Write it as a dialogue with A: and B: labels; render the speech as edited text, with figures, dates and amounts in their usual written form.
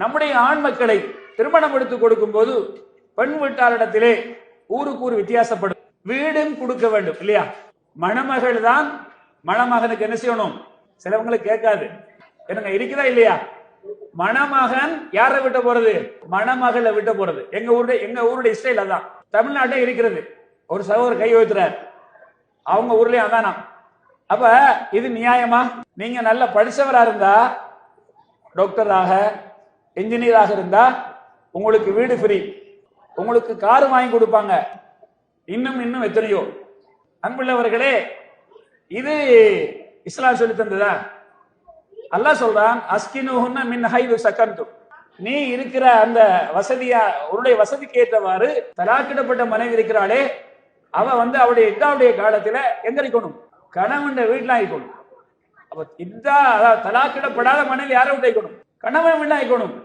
A: நம்முடைய ஆண் மக்களை திருமணம் எடுத்து கொடுக்கும் போது பெண் வீட்டாரிடத்திலே ஊருக்கு ஊர் வித்தியாசப்படும். வீடும் கொடுக்க வேண்டும் இல்லையா? மணமகள் தான் மணமகனுக்கு என்ன செய்யணும்? சிலவங்களுக்கு கேட்காது, என்னங்க இருக்குதா இல்லையா? மணமகன் யாரை விட்டு போறது? மணமகளை விட்டு போறது. எங்க ஊருடைய ஸ்டைல் அதான். தமிழ்நாட்டில் இருக்கிறது. ஒரு சகோதரர் கை வைக்கிறார், அவங்க ஊர்லயும் அதானா. அப்ப இது நியாயமா? நீங்க நல்ல படிச்சவரா இருந்தா, டாக்டராக இன்ஜினியராக இருந்தா உங்களுக்கு வீடு ஃப்ரீ, உங்களுக்கு கார் வாங்கி கொடுப்பாங்க, இன்னும் எத்தனையோ. அன்புள்ளவர்களே, இது இஸ்லாம் சொல்லி தந்ததா? அல்லாஹ் சொல்றான், அஸ்கினுஹுன்ன மின் ஹைது சகன்தும். நீ இருக்கிற அந்த வசதியா, உன்னுடைய வசதிக்கு ஏற்றவாறு தலாக்கிடப்பட்ட மனைவி இருக்கிறாளே, அவ அவருடைய இதாவுடைய காலத்துல எங்க இருக்கணும்? கணவன் வீட்டுல இருக்கணும். அப்ப இதா தலாக்கிடப்படாத மனைவி யாரை விட்டு இருக்கணும்? கணவன் வீட்டுல இருக்கணும்.